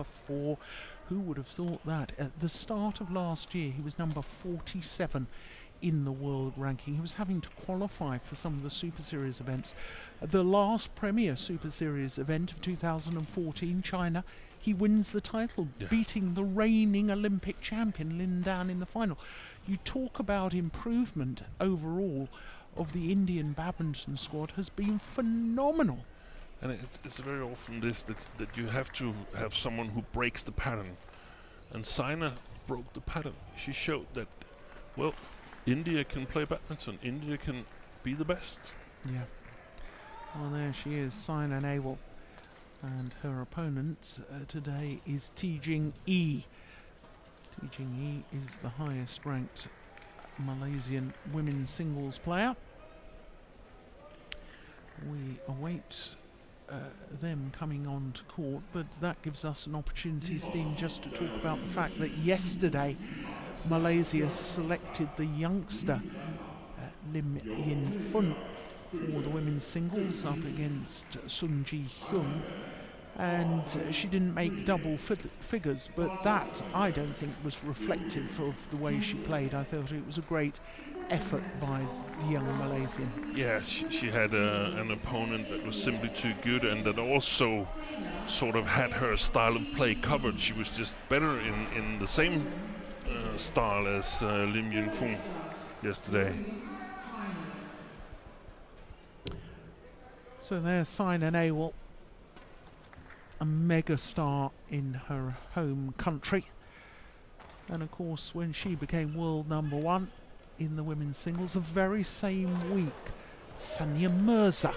4. Who would have thought that? At the start of last year, he was number 47 in the world ranking. He was having to qualify for some of the Super Series events. The last Premier Super Series event of 2014, China, he wins the title, beating the reigning Olympic champion Lin Dan in the final. You talk about improvement overall of the Indian badminton squad has been phenomenal. And it's very often this that you have to have someone who breaks the pattern. And Saina broke the pattern. She showed that, well, India can play badminton. India can be the best. Yeah. Well, there she is, Saina Nehwal. And her opponent today is Tijing Yi. Tijing Yi is the highest ranked Malaysian women's singles player. We await them coming on to court, but that gives us an opportunity, Steen, just to talk about the fact that yesterday Malaysia selected the youngster Lim Yin Fun for the women's singles up against Sun Ji Hyun, and she didn't make double figures, but that I don't think was reflective of the way she played. I thought it was a great effort by the young Malaysian. Yeah, she had an opponent that was simply too good, and that also sort of had her style of play covered. She was just better in the same style as Lim Yin Fung yesterday. So there's Saina Nehwal, a megastar in her home country. And of course, when she became world #1 in the women's singles, the very same week, Sania Mirza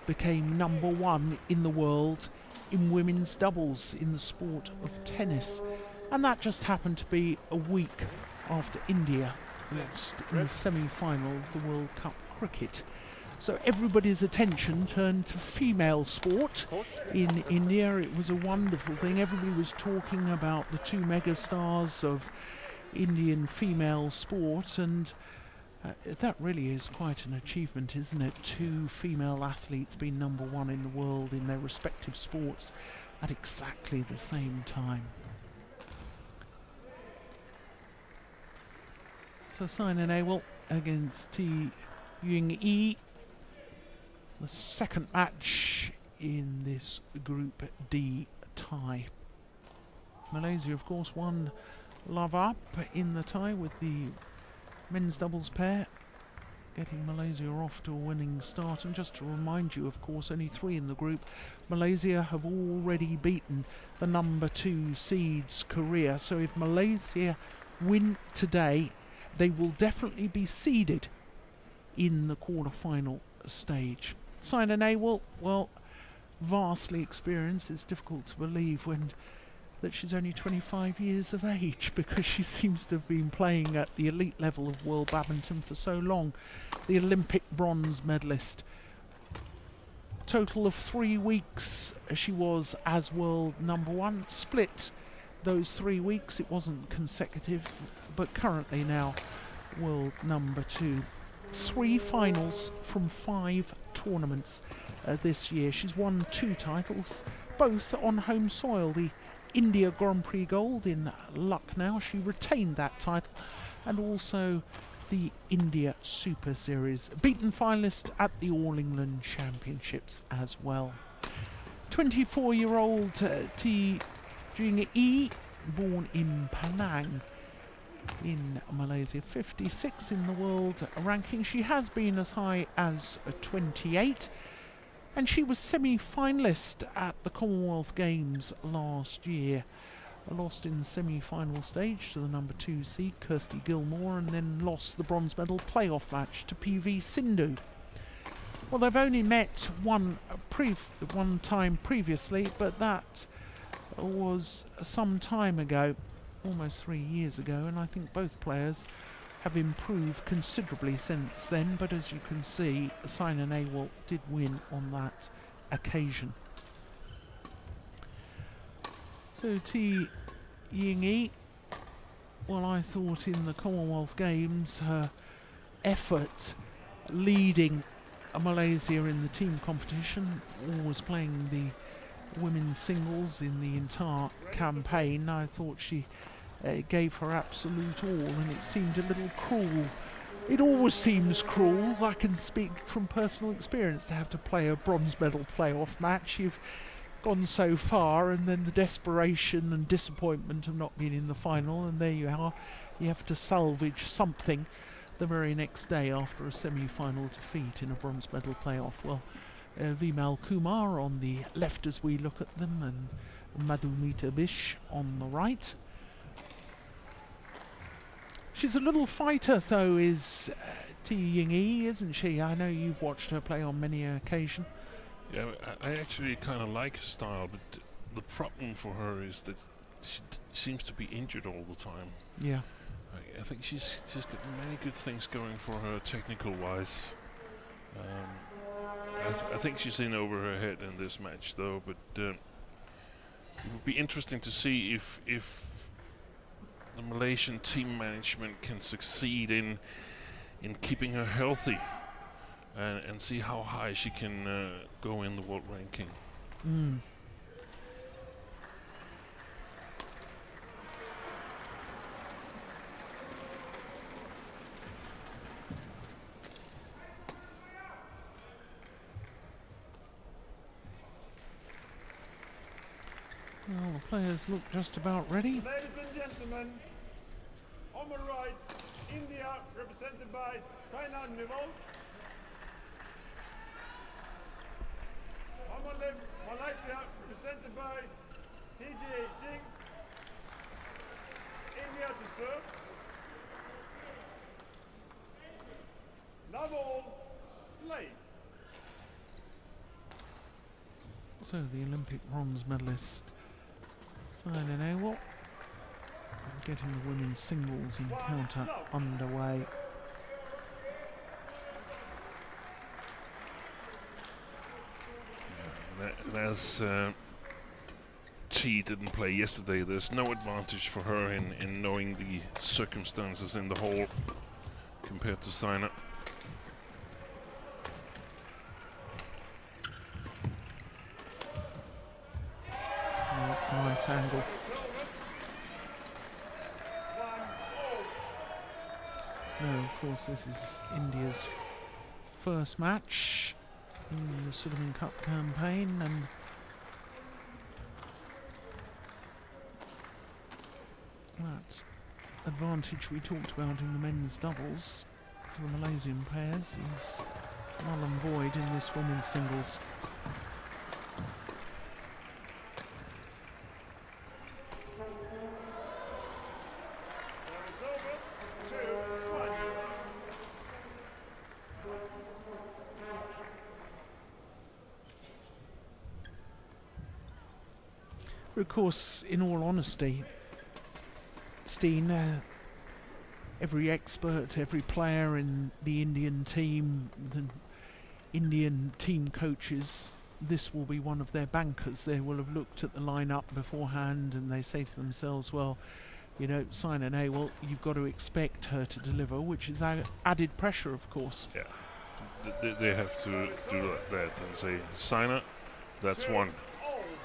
became #1 in the world in women's doubles in the sport of tennis. And that just happened to be a week after India lost in the semi-final of the World Cup cricket. So everybody's attention turned to female sport in India. It was a wonderful thing. Everybody was talking about the two megastars of Indian female sport, and that really is quite an achievement, isn't it? Two female athletes being #1 in the world in their respective sports at exactly the same time. So Saina Nehwal against Tijing Yi, the second match in this Group D tie. Malaysia, of course, won love up in the tie with the men's doubles pair, getting Malaysia off to a winning start. And just to remind you, of course, only 3 in the group. Malaysia have already beaten the #2 seeds, Korea. So if Malaysia win today, they will definitely be seeded in the quarter-final stage. Saina Nehwal, well, vastly experienced. It's difficult to believe that she's only 25 years of age, because she seems to have been playing at the elite level of world badminton for so long. The Olympic bronze medalist. Total of 3 weeks she was as world #1. Split those 3 weeks. It wasn't consecutive, but currently now world #2. 3 finals from 5 tournaments this year. She's won 2 titles, both on home soil. The India Grand Prix Gold in Lucknow, she retained that title, and also the India Super Series, beaten finalist at the All England Championships as well. 24-year-old Tijing Yi, born in Penang in Malaysia, 56 in the world ranking. She has been as high as 28. And she was semi-finalist at the Commonwealth Games last year. Lost in the semi-final stage to the #2 seed, Kirsty Gilmore, and then lost the bronze medal playoff match to PV Sindhu. Well, they've only met one time previously, but that was some time ago, almost 3 years ago, and I think both players have improved considerably since then, but as you can see, Saina Nehwal did win on that occasion. So Tijing Yi, well, I thought in the Commonwealth Games her effort leading Malaysia in the team competition, always playing the women's singles in the entire campaign. I thought she gave her absolute all, and it seemed a little cruel. It always seems cruel. I can speak from personal experience to have to play a bronze medal playoff match. You've gone so far, and then the desperation and disappointment of not being in the final, and there you are. You have to salvage something the very next day after a semi-final defeat in a bronze medal playoff. Well, Vimal Kumar on the left as we look at them, and Madhumita Bish on the right. She's a little fighter, though, is Ti Ying-yi, isn't she? I know you've watched her play on many occasions. Yeah, I actually kind of like her style, but the problem for her is that she seems to be injured all the time. Yeah. I think she's got many good things going for her technical-wise. I think she's in over her head in this match, though. But it would be interesting to see if the Malaysian team management can succeed in keeping her healthy, and see how high she can go in the world ranking. Well, the players look just about ready. Ladies and gentlemen, on my right, India represented by Saina Newell. On my left, Malaysia represented by TJ Jing. India to serve. Naval Lane. So the Olympic bronze medalist Saina Nehwal getting the women's singles encounter underway. As Chi didn't play yesterday, there's no advantage for her in knowing the circumstances in the hall compared to Saina. That's a nice angle. No, of course, this is India's first match in the Sudirman Cup campaign, and that advantage we talked about in the men's doubles for the Malaysian pairs is null and void in this women's singles. Of course, in all honesty, Steen, every expert, every player in the Indian team, the Indian team coaches, this will be one of their bankers. They will have looked at the lineup beforehand and they say to themselves, well, you know, Saina Nehwal, you've got to expect her to deliver, which is added pressure, of course. Yeah, they have to do that and say, Saina, that's one.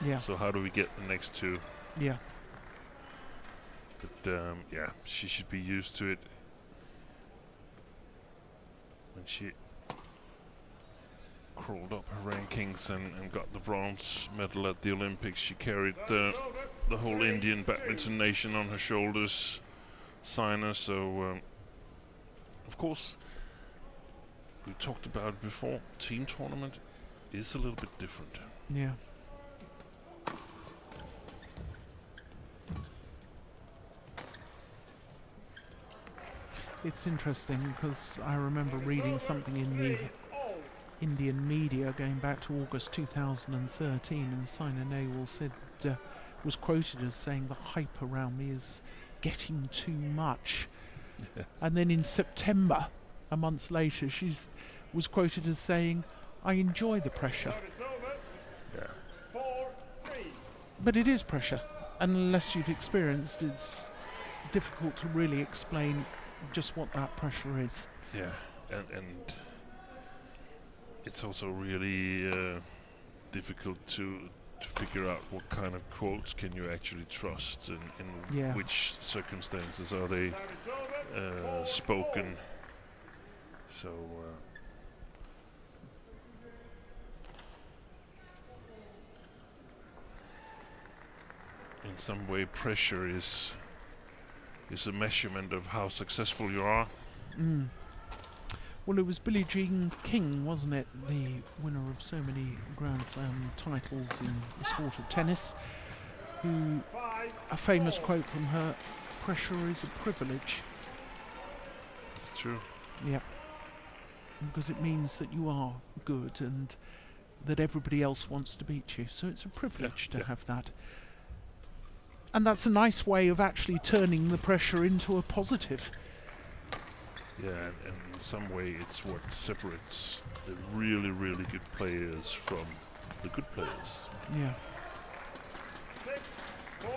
Yeah. So how do we get the next two? Yeah. But yeah, she should be used to it. When she crawled up her rankings and got the bronze medal at the Olympics, she carried the whole Indian badminton nation on her shoulders, Saina. So of course, we talked about it before, team tournament is a little bit different. Yeah. It's interesting because I remember reading something in the Indian media going back to August 2013, and Saina Nehwal said, was quoted as saying, the hype around me is getting too much. And then in September, a month later, she was quoted as saying, I enjoy the pressure. Yeah. But it is pressure. Unless you've experienced, it's difficult to really explain just what that pressure is. Yeah, and it's also really difficult to to figure out what kind of quotes can you actually trust, and in Yeah. which circumstances are they Service over. spoken. So in some way, pressure is a measurement of how successful you are. Mm. Well, it was Billie Jean King, wasn't it? The winner of so many Grand Slam titles in the sport of tennis, who, a famous quote from her, "Pressure is a privilege." It's true. Yeah. Because it means that you are good and that everybody else wants to beat you. So it's a privilege to have that. And that's a nice way of actually turning the pressure into a positive. Yeah, and in some way it's what separates the really, really good players from the good players. Yeah. 6-4.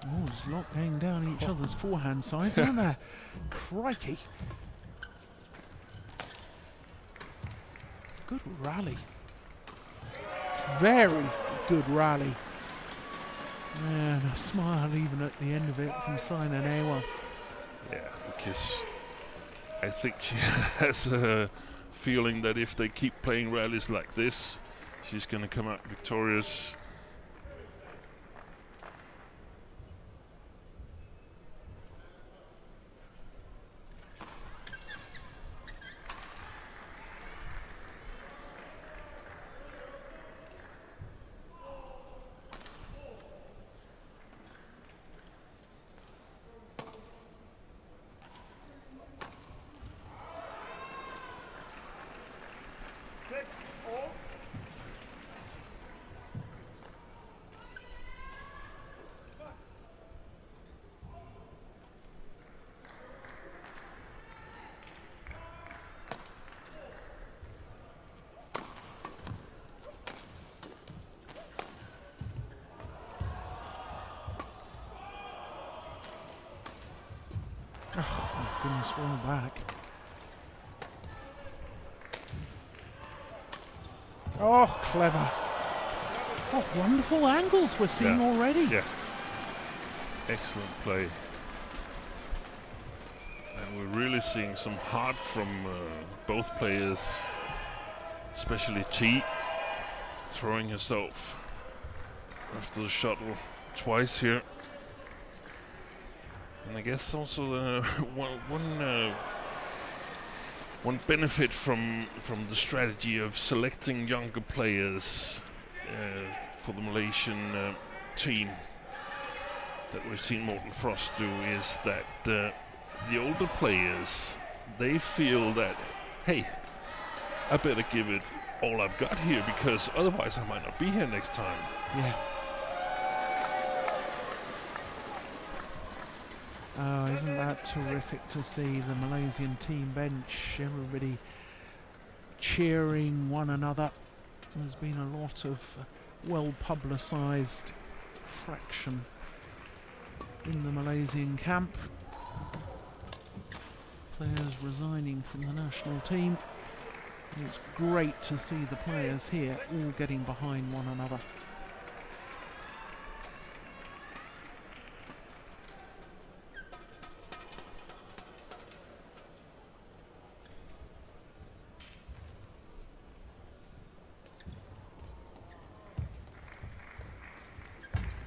Oh, there's a lot going down each other's forehand sides, aren't there? Crikey. Good rally. Very good rally. And a smile even at the end of it from Sina Nehwal. Yeah, because I think she has a feeling that if they keep playing rallies like this, she's going to come out victorious. Oh, my goodness, well back. Oh, clever. What wonderful angles we're seeing already. Yeah. Excellent play. And we're really seeing some heart from both players, especially Chi, throwing herself after the shuttle twice here. And I guess also one benefit from the strategy of selecting younger players for the Malaysian team that we've seen Morten Frost do is that the older players, they feel that, hey, I better give it all I've got here because otherwise I might not be here next time. Yeah. Oh, isn't that terrific to see the Malaysian team bench, everybody cheering one another. There's been a lot of well-publicised fraction in the Malaysian camp. Players resigning from the national team. And it's great to see the players here all getting behind one another.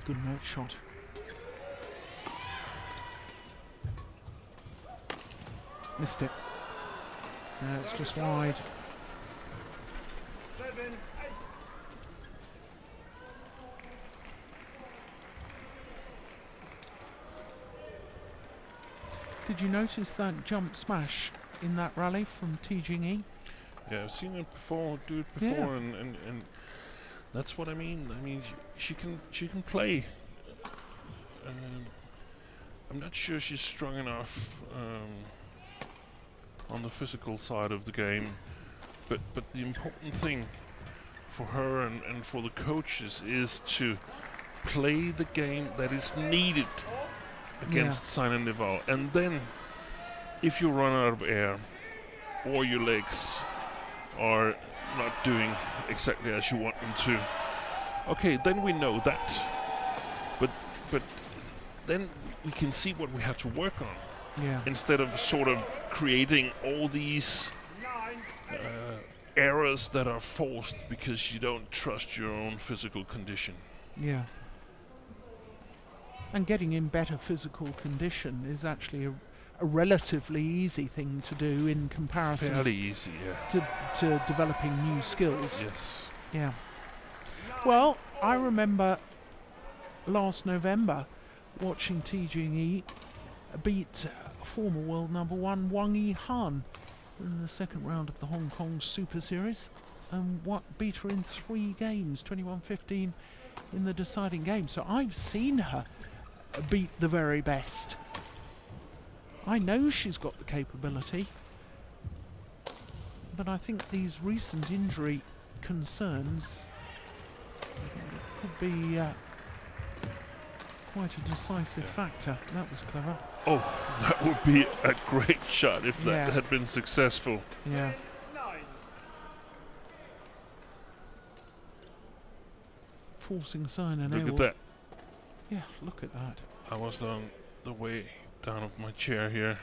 Good net shot. Missed it. It's just wide. 7-8. Did you notice that jump smash in that rally from Ti Jing-yi? Yeah, I've seen it before, do it Yeah. before, and that's what I mean. I mean, she can play. I'm not sure she's strong enough on the physical side of the game, but the important thing for her and for the coaches is to play the game that is needed against Sina Neval, and then if you run out of air or your legs are not doing exactly as you want them to, okay, then we know that. But then we can see what we have to work on. Yeah. Instead of sort of creating all these errors that are forced because you don't trust your own physical condition. Yeah. And getting in better physical condition is actually a relatively easy thing to do in comparison Fairly easy, yeah. to developing new skills. Yes. Yeah. Well, I remember last November watching Ti Jing-yi beat former world number one Wang Yi-han in the second round of the Hong Kong Super Series, and beat her in 3 games, 21-15 in the deciding game. So I've seen her beat the very best. I know she's got the capability, but I think these recent injury concerns could be quite a decisive factor. That was clever. Oh, that would be a great shot if that Yeah. had been successful. Yeah. 9. Forcing sign and Look at that. Yeah, look at that. I was on the way down of my chair here.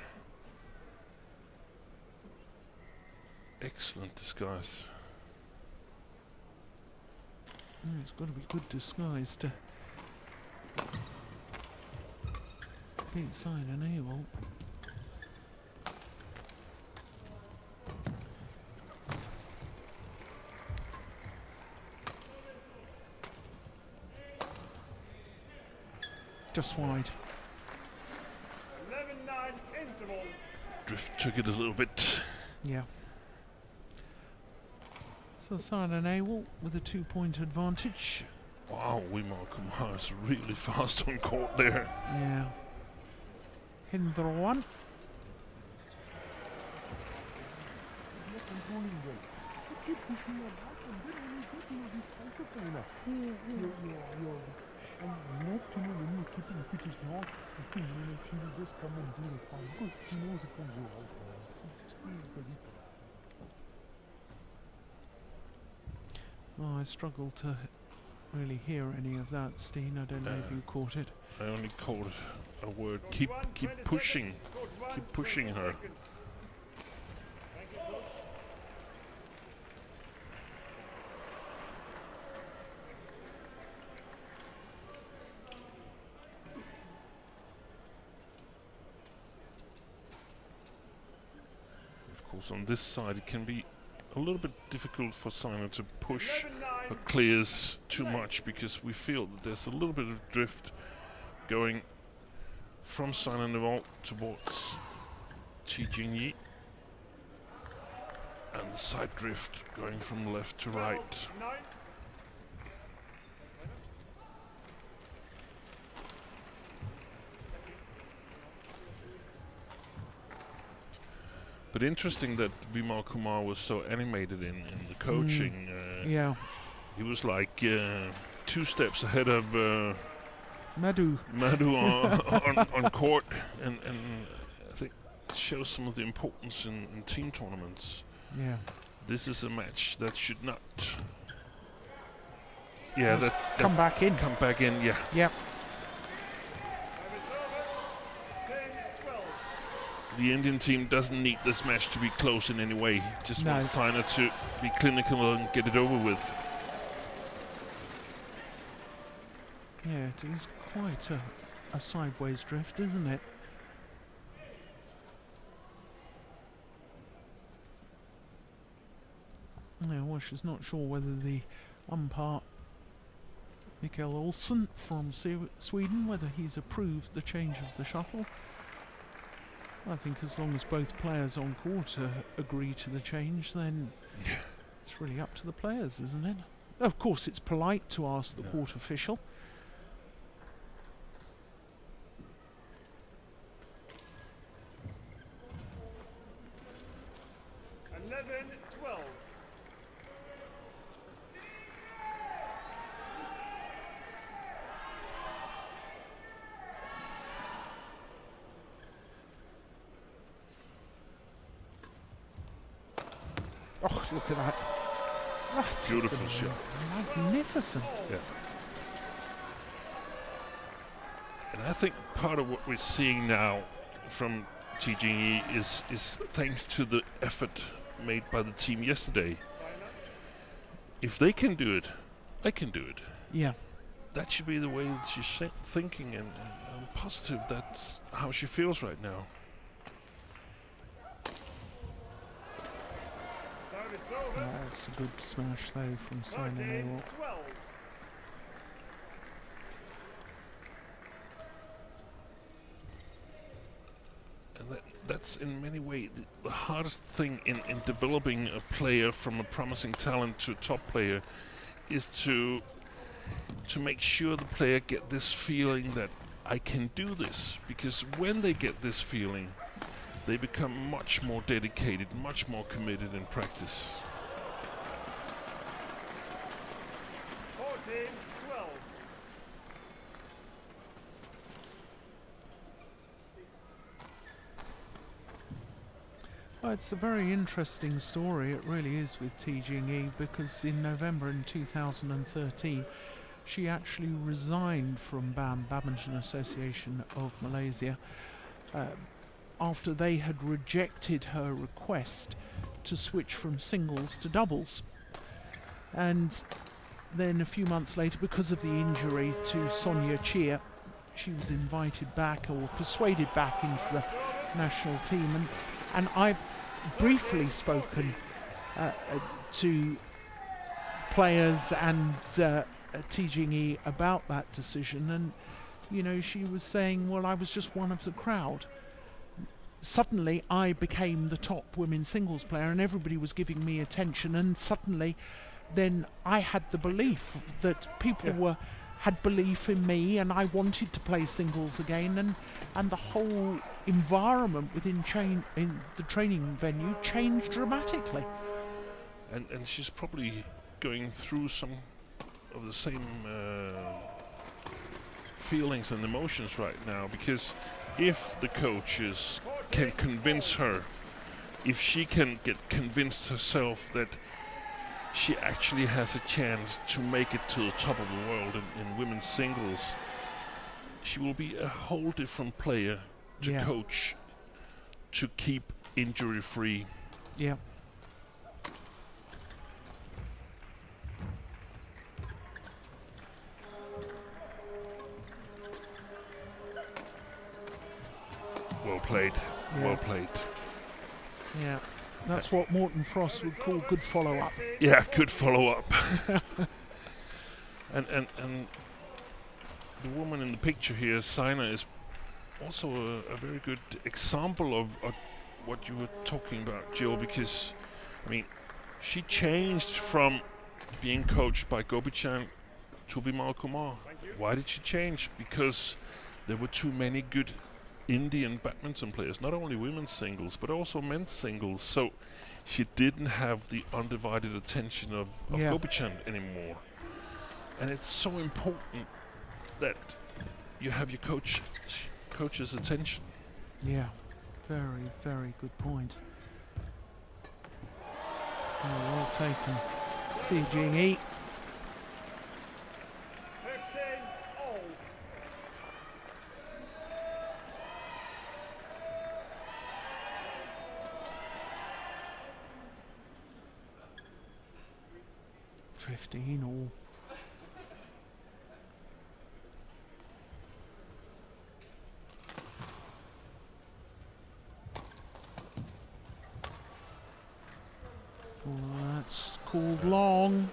Excellent disguise. It's got to be good disguise to beat sign and able. Just wide. 11-9 interval. Drift took it a little bit. Yeah. So sign and able with a 2-point advantage. Wow, Wimar Kumar is really fast on court there. Yeah. Hinder one. Oh, I struggle to really hear any of that, Steen. I don't know if you caught it. I only caught a word. Keep pushing. Keep pushing her. Thank you, coach. Of course, on this side it can be a little bit difficult for Simon to push 11-9. her clears too much because we feel that there's a little bit of drift going from Simon Neval towards Ti Jing-yi, and the side drift going from left to right. 9. But interesting that Vimal Kumar was so animated in the coaching. Yeah. He was like 2 steps ahead of Madhu. Madhu on court, and I think it shows some of the importance in team tournaments. Yeah. This is a match that should not. Yeah, Just that come back in. come back in. Yeah, Yep. Time is over. 10-12. the Indian team doesn't need this match to be close in any way. Just No. wants Sina to be clinical and get it over with. Yeah, it is quite a sideways drift, isn't it? Yeah, well, she's not sure whether the umpire, Mikael Olsen from Sweden, whether he's approved the change of the shuttle. I think as long as both players on court agree to the change, then it's really up to the players, isn't it? Of course, it's polite to ask the court official. Oh, look at that. That Beautiful shot. Magnificent. Yeah. And I think part of what we're seeing now from TGE is thanks to the effort made by the team yesterday. If they can do it, I can do it. Yeah. That should be the way that she's thinking, and I'm positive that's how she feels right now. That's a good smash though from Simon. And that's in many ways the hardest thing in developing a player from a promising talent to a top player, is to make sure the player get this feeling that I can do this. Because when they get this feeling, they become much more dedicated, much more committed in practice. 14-12. Well, it's a very interesting story, it really is, with T Jing-yi, because in November in 2013 she actually resigned from BAM, Badminton Association of Malaysia, after they had rejected her request to switch from singles to doubles. And then a few months later, because of the injury to Sonia Chia, she was invited back, or persuaded back, into the national team. And I've briefly spoken to players and T Jing-yi about that decision, and you know, she was saying, well, I was just one of the crowd. Suddenly I became the top women's singles player and everybody was giving me attention, and suddenly then I had the belief that people had belief in me, and I wanted to play singles again, and the whole environment within in the training venue changed dramatically. And she's probably going through some of the same feelings and emotions right now, because if the coaches can convince her, if she can get convinced herself that she actually has a chance to make it to the top of the world in women's singles, she will be a whole different player to coach, to keep injury free. Yeah. Well played. Yeah. Well played. Yeah. That's what Morten Frost would call good follow-up. Yeah, good follow-up. and the woman in the picture here, Sina, is also a very good example of what you were talking about, Jill, because, I mean, she changed from being coached by Gopichan to Bimal Kumar. Why did she change? Because there were too many good Indian badminton players, not only women's singles but also men's singles, so she didn't have the undivided attention of Gopichan anymore. And it's so important that you have your coach's attention. Yeah, very, very good point. Well taken, T Jing-yi. 15-all. All. Oh, that's called long.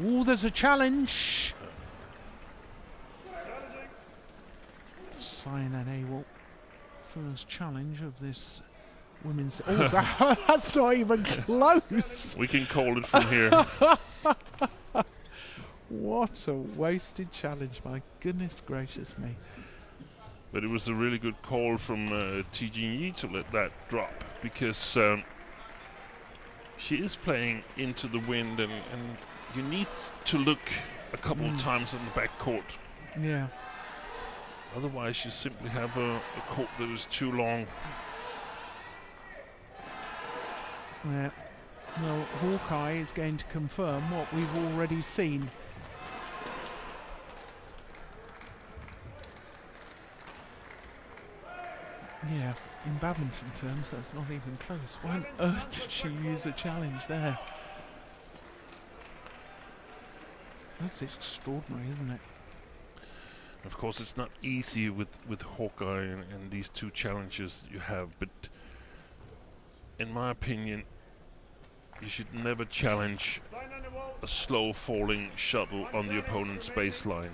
Oh, there's a challenge. Challenging. Sign and Awol first challenge of this women's... Oh, that's not even close! We can call it from here. What a wasted challenge, my goodness gracious me. But it was a really good call from TGE to let that drop, because she is playing into the wind, and you need to look a couple of times on the back court. Yeah. Otherwise you simply have a court that is too long. Yeah. Well, Hawkeye is going to confirm what we've already seen. Yeah, in badminton terms, that's not even close. Why on earth did she use a challenge there? That's extraordinary, isn't it? Of course, it's not easy with Hawkeye and these two challenges you have, but in my opinion, you should never challenge a slow falling shuttle on the opponent's baseline.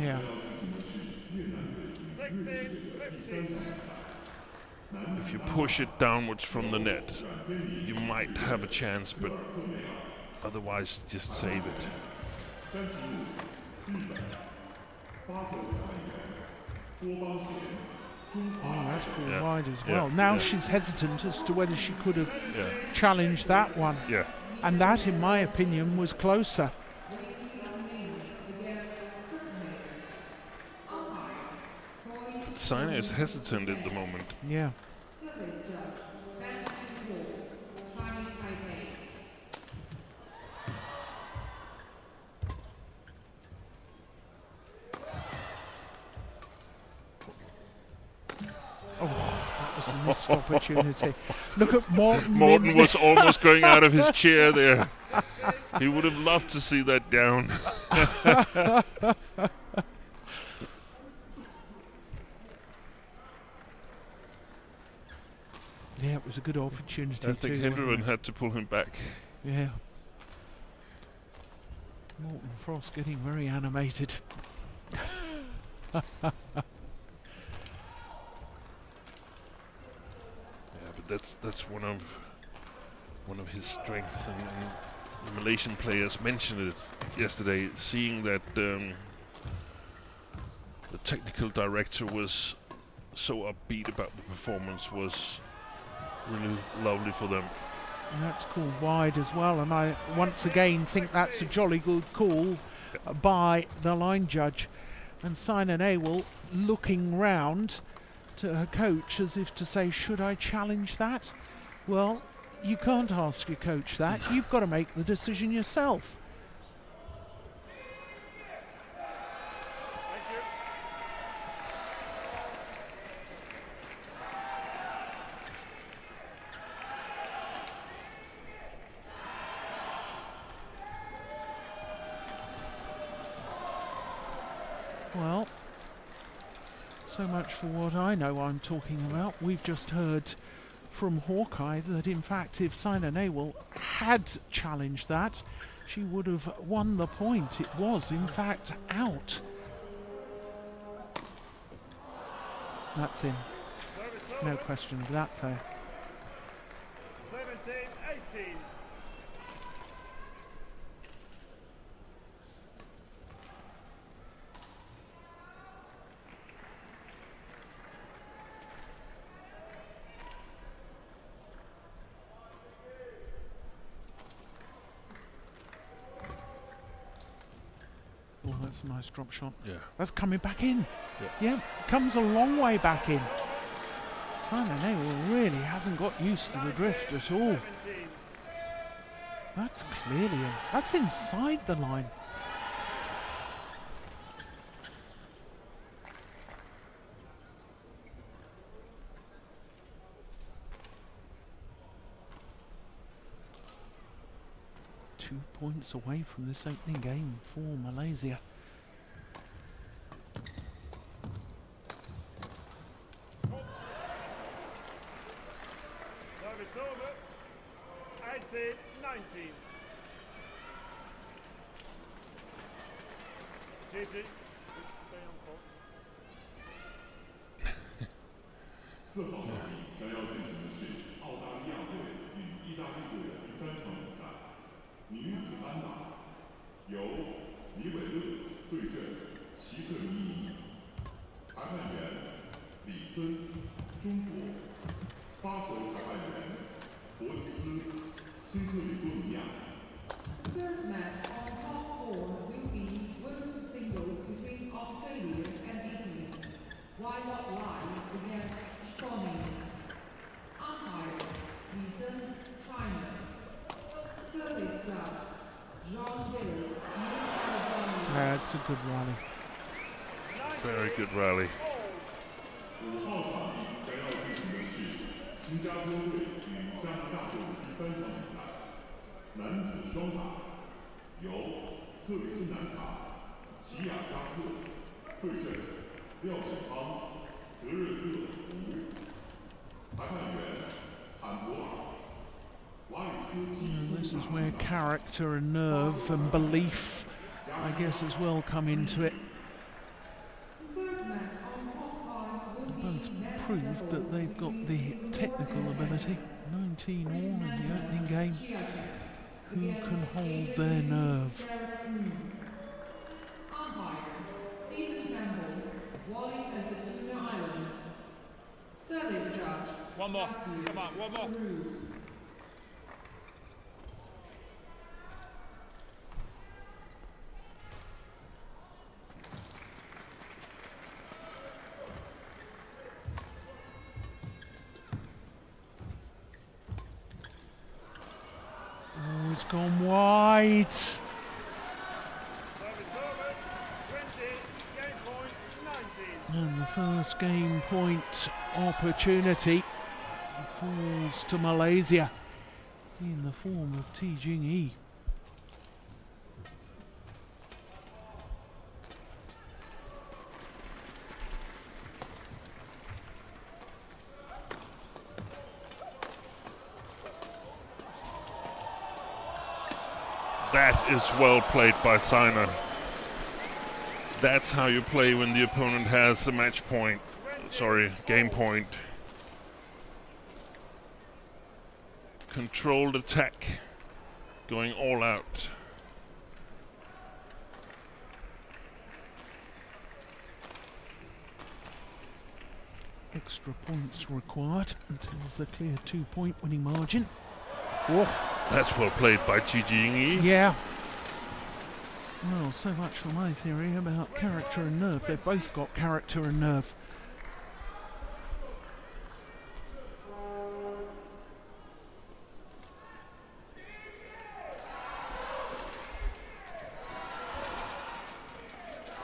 Yeah. 16, 15. If you push it downwards from the net, you might have a chance, but otherwise just save it. Oh, that's called Yeah. wide as Yeah. well. Now Yeah. she's hesitant as to whether she could have Yeah, challenged that one. yeah. And that, in my opinion, was closer. Sina is hesitant at the moment. Yeah. Oh, that was a missed opportunity. Look at Morton. Morton was almost going out of his chair there. He would have loved to see that down. Yeah, it was a good opportunity I think too, Henderson wasn't it? had to pull him back. Yeah. Morton Frost getting very animated. Yeah, but that's one of his strengths, and the Malaysian players mentioned it yesterday, seeing that the technical director was so upbeat about the performance was really lovely for them. And that's called wide as well, and I once again think that's a jolly good call by the line judge. And Sina Nawal looking round to her coach as if to say, should I challenge that? Well, you can't ask your coach that. You've got to make the decision yourself. Thank you. Well, so much for what I know I'm talking about. We've just heard from Hawkeye that in fact if Sina Nawal had challenged that, she would have won the point. It was in fact out. That's in. Service No over. question of that though. 17, 18. Oh, that's a nice drop shot. Yeah. That's coming back in. Yeah. Yeah, comes a long way back in. Sina Nawal really hasn't got used to the drift at all. 17. That's clearly in. That's inside the line. Two points away from this opening game for Malaysia. Service over. 18, 19. Gigi, please stay on court. Third match on top four will be women's singles between Australia and Italy. Wildlife Live against Spawning. Umpire, Listen, China. Service judge, John Dillon, New Caledonia. That's a good rally. Very good rally. 5号场地将要进行的是新加坡队与加拿大队的第3场比赛，男子双打由特里斯南卡、齐亚加特对阵廖小康、德瑞克吴，裁判员坎博尔、瓦里斯基。This is where character and nerve and belief, I guess, as well come into it. Third match on top five will Both be men's proved that doubles they've got the between technical Zhou ability. 19 all in the opening game. Chiachen Who against can hold Asian their Lee nerve? Derek Moon. Umpire, Stephen Campbell, Wallis and the Junior Islands. Service judge, One more. Yasu Come on, one more. Rue. Oh, it's gone wide. Service over. 20. Game point 19. And the first game point opportunity falls to Malaysia in the form of T Jing-yi. That is well played by Sina. That's how you play when the opponent has a match point. Sorry, game point. Controlled attack. Going all out. Extra points required until there's a clear 2-point winning margin. Oh, That's well played by Ji Jing-yi. yeah. Well, so much for my theory about character and nerve. They've both got character and nerve.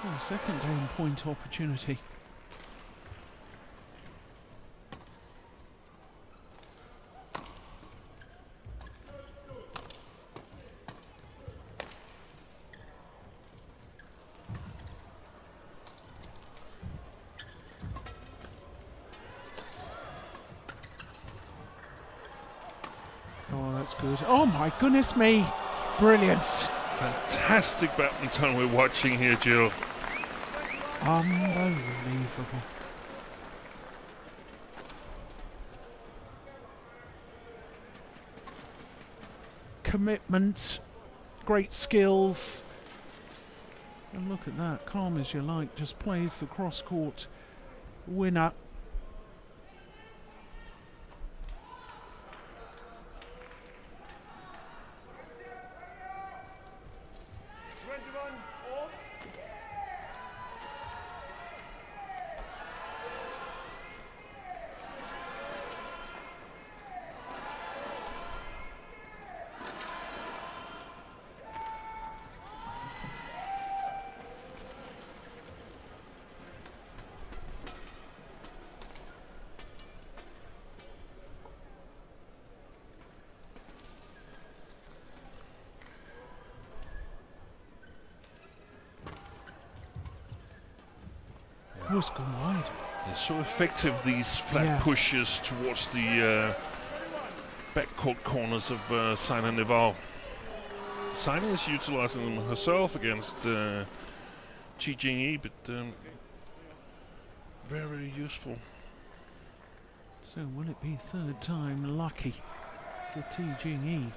Oh, second game point opportunity. Oh, that's good. Oh my goodness me. Brilliant. Fantastic badminton we're watching here, Jill. Unbelievable. Commitment, great skills. And look at that, calm as you like, just plays the cross-court winner. All. Was gone wide. They're so effective, these flat pushes towards the backcourt corners of Sina Neval. Sina is utilizing them herself against Ji Jing-yi, but very useful. So will it be third time lucky for T Jing-yi?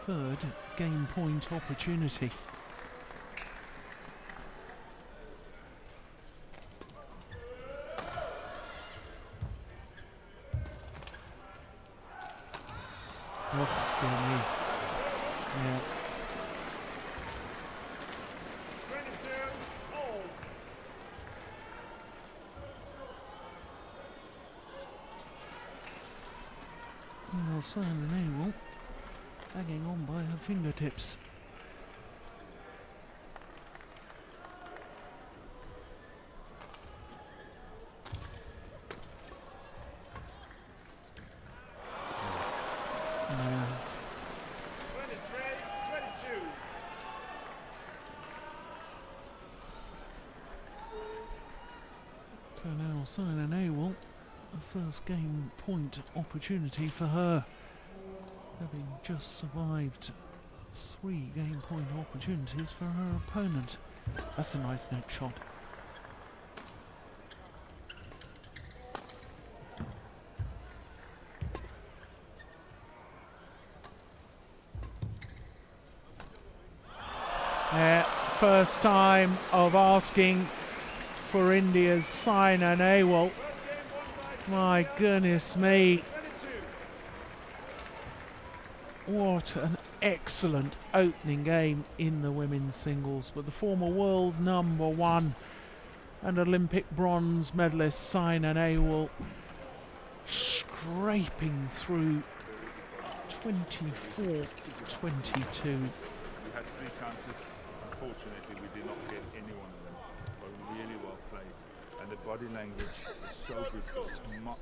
Third game point opportunity. Oh, dear me. Yeah. 22 all. Well, Simon Awell hanging on by her fingertips. Yeah. 23, 22. So now Simon Awell, the first game point opportunity for her, having just survived 3 game point opportunities for her opponent. That's a nice net shot. First time of asking for India's Saina Nehwal. My goodness me, 22. what an excellent opening game in the women's singles. But the former world number 1 and Olympic bronze medalist Saina Nehwal scraping through 24-22. We had 3 chances. Unfortunately, we did not get any one of them. But really well played. And the body language is so good. It's much.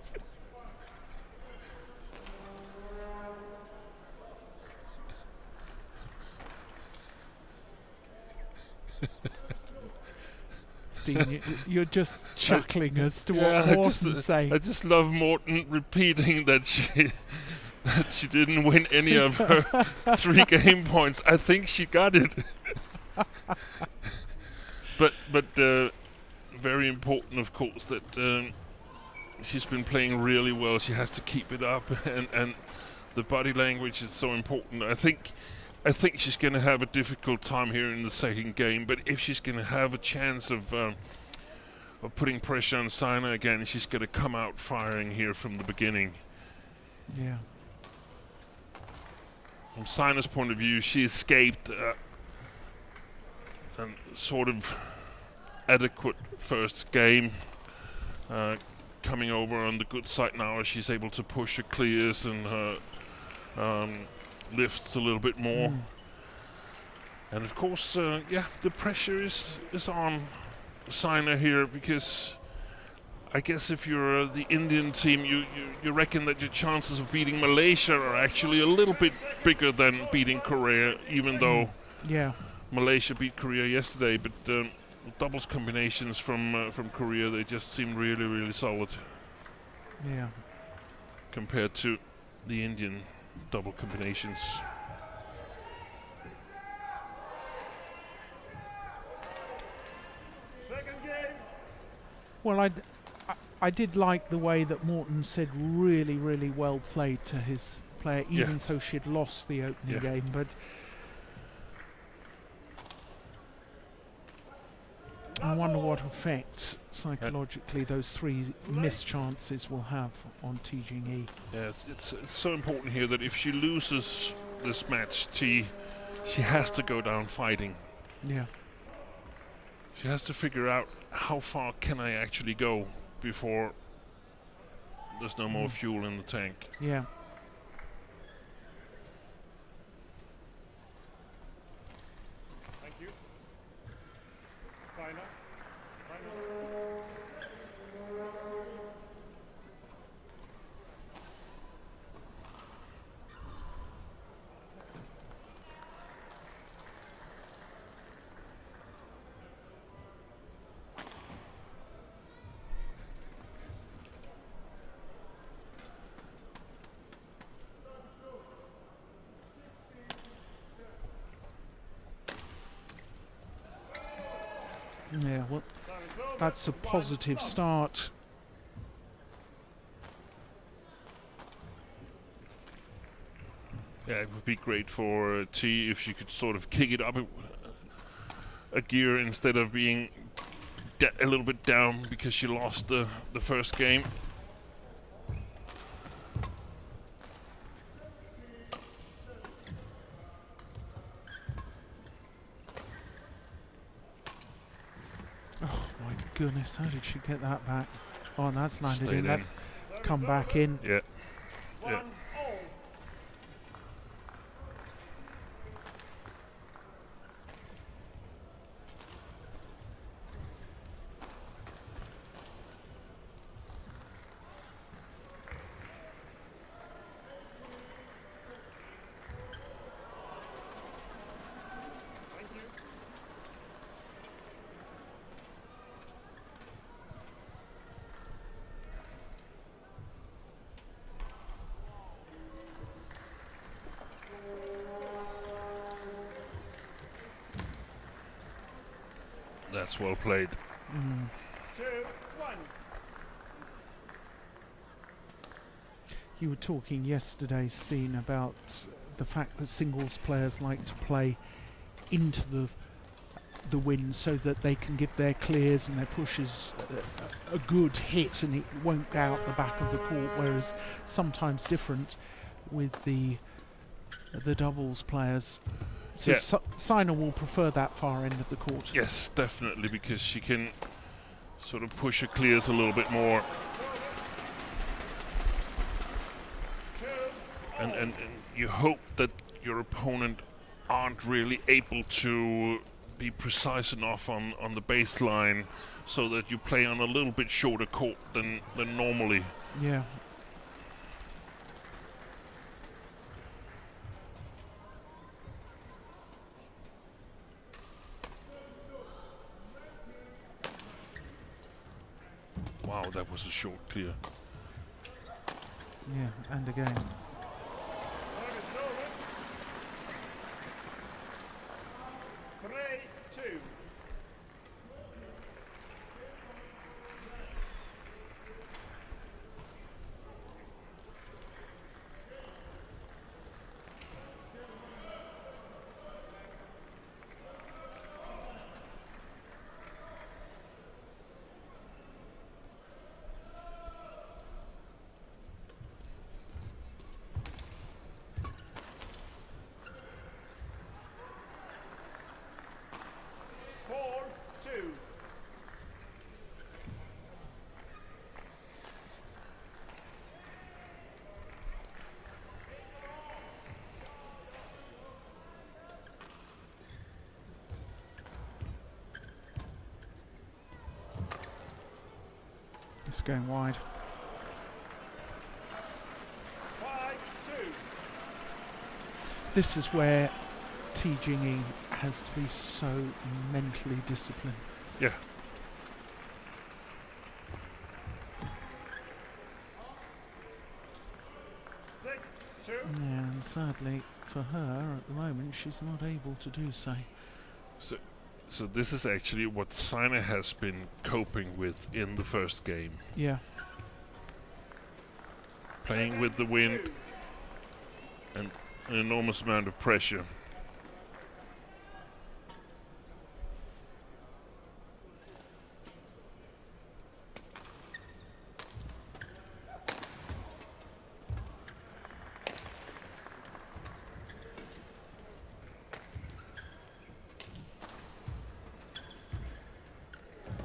Steve, you're just chuckling as to Yeah, what Morton's saying. I just love Morton repeating that she didn't win any of her 3 game points. I think she got it. but very important, of course, that she's been playing really well. She has to keep it up, and the body language is so important. I think she's going to have a difficult time here in the second game, but if she's going to have a chance of putting pressure on Saina again, she's going to come out firing here from the beginning. Yeah. From Saina's point of view, she escaped a sort of adequate first game. Coming over on the good side now, she's able to push her clears and her lifts a little bit more. And of course, yeah, the pressure is on Saina here, because I guess if you're the Indian team, you reckon that your chances of beating Malaysia are actually a little bit bigger than beating Korea, even though Yeah. Malaysia beat Korea yesterday. But doubles combinations from Korea, they just seem really, really solid Yeah. compared to the Indian double combinations. Second game. Well, I did like the way that Morton said really, really well played to his player, even though she'd lost the opening game. But I wonder what effect psychologically those 3 missed chances will have on T Jing-yi. Yes, it's so important here that if she loses this match, she has to go down fighting. Yeah. She has to figure out how far can I actually go before there's no more fuel in the tank. Yeah. Thank you. Saina. Yeah, well, that's a positive start. Yeah, it would be great for T if she could sort of kick it up a gear instead of being a little bit down because she lost the first game. Oh my goodness, how did she get that back? Oh, and that's landed Stayed in. in. That's come back in. Yeah. 1 Yeah. all. Thank you. That's well played. 2 1. You were talking yesterday, Steen, about the fact that singles players like to play into the wind so that they can give their clears and their pushes a good hit and it won't go out the back of the court, whereas sometimes different with the doubles players. So Yeah. Sina will prefer that far end of the court. Yes, definitely, because she can sort of push her clears a little bit more. 2 And you hope that your opponent aren't really able to be precise enough on the baseline so that you play on a little bit shorter court than normally. Yeah. Wow, that was a short clear. Yeah, and again. Service over. 3 2. Four 2. It's going wide. 5 2. This is where T Jingyi has to be so mentally disciplined. Yeah. Six 2. Yeah, and sadly for her at the moment she's not able to do so. So this is actually what Sina has been coping with in the first game. Yeah. Playing with the wind and an enormous amount of pressure.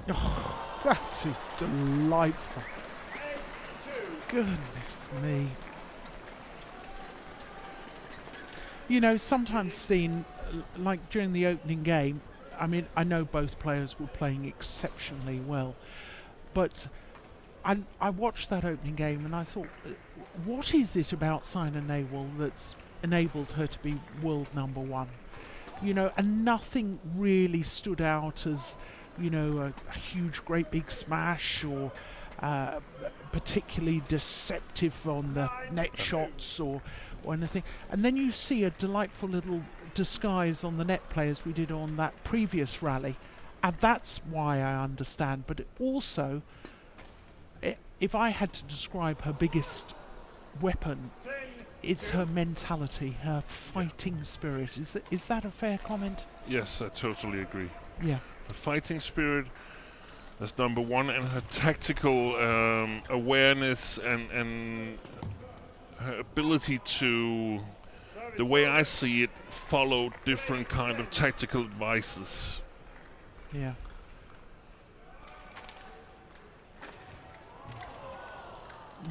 Oh, that is delightful. 8 2. Goodness me. You know, sometimes, Steen, like during the opening game, I mean, I know both players were playing exceptionally well, but I watched that opening game and I thought, what is it about Sina Nehwal that's enabled her to be world number one? You know, and nothing really stood out as, you know, a huge, great big smash or particularly deceptive on the net shots or anything. And then you see a delightful little disguise on the net play as we did on that previous rally. And that's why I understand. But it also, if I had to describe her biggest weapon, 10 it's her mentality, her fighting spirit. Is that a fair comment? Yes, I totally agree. Yeah. Her fighting spirit, that's number one, and her tactical awareness and her ability to, the way I see it, follow different kind of tactical advices. Yeah.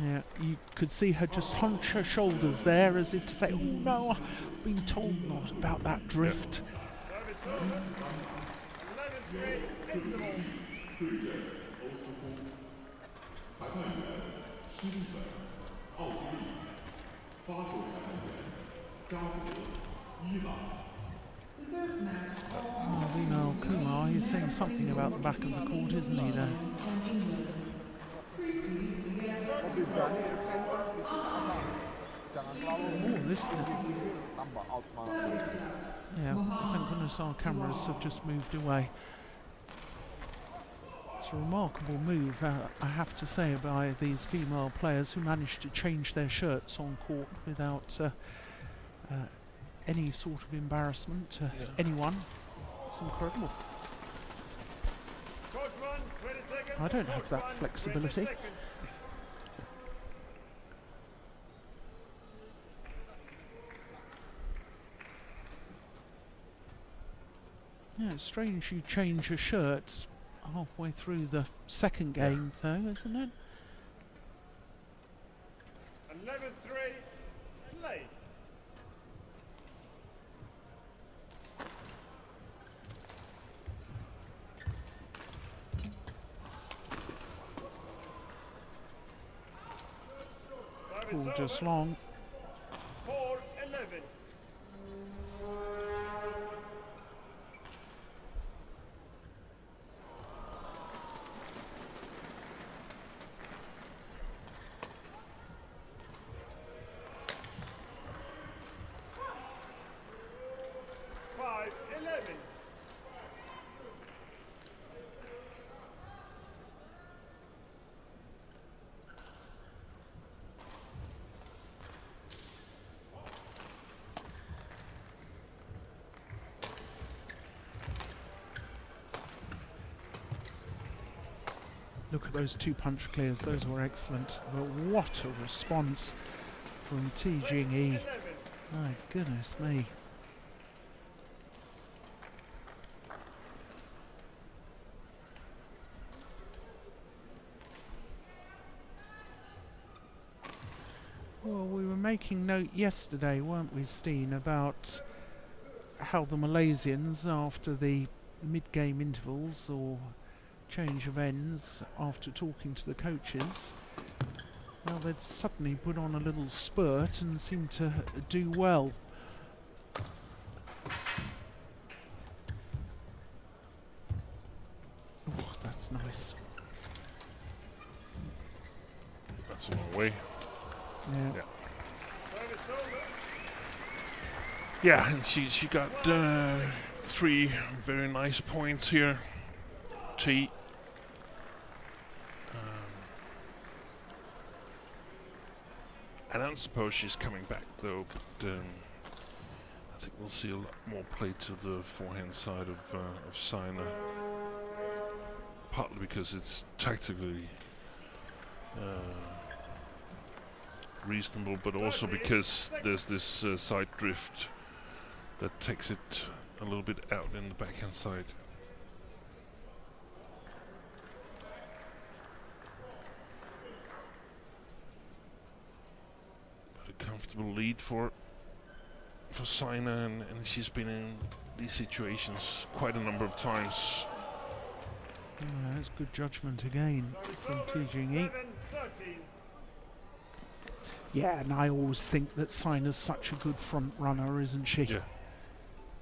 Yeah, you could see her just hunch her shoulders there as if to say, oh no, I've been told not about that drift. Service over. 11-3 interval. 对阵欧斯夫，裁判员施蒂芬，奥地利，发球裁判员扎德，伊朗。 The third match of Oh, Vinal Kumar, he's saying something about the back of the court, isn't he, there? from England. Christie against Oh, listen. Yeah, thank goodness our cameras have just moved away. It's a remarkable move, I have to say, by these female players who managed to change their shirts on court without any sort of embarrassment to anyone. It's incredible. Court 1, 20 seconds. I don't have Court that 1, flexibility. 20 seconds. Yeah, it's strange you change your shirts halfway through the second game, though, isn't it? 11-3 play. Service Ball just over. long. 4-11. Look at those two punch clears, those were excellent. But what a response from T Jing Yi. My goodness me. Well, we were making note yesterday, weren't we, Steen, about how the Malaysians, after the mid-game intervals or change of ends, after talking to the coaches, well, they'd suddenly put on a little spurt and seemed to do well. Oh, that's nice. That's a long way. Yeah. Yeah. Service over. Yeah, and she got 3 very nice points here. T. I don't suppose she's coming back though, but I think we'll see a lot more play to the forehand side of Sina. Partly because it's tactically reasonable, but also because there's this side drift that takes it a little bit out in the backhand side. Comfortable lead for Sina, and she's been in these situations quite a number of times. Oh, that's good judgment again from T Jing Yi. 7-13. Yeah, and I always think that Sina's such a good front runner, isn't she? Yeah.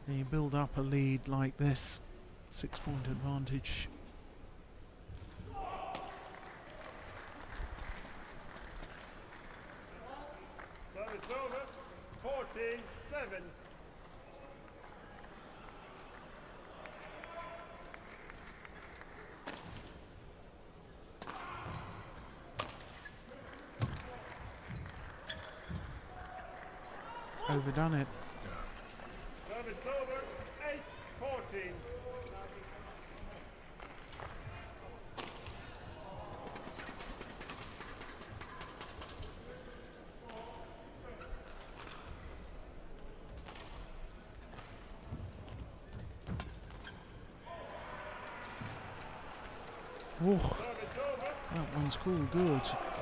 And you build up a lead like this, 6-point advantage. Service over. 14-7. overdone it. Service over. 8-14. Oh, Service over. that one's cool, good.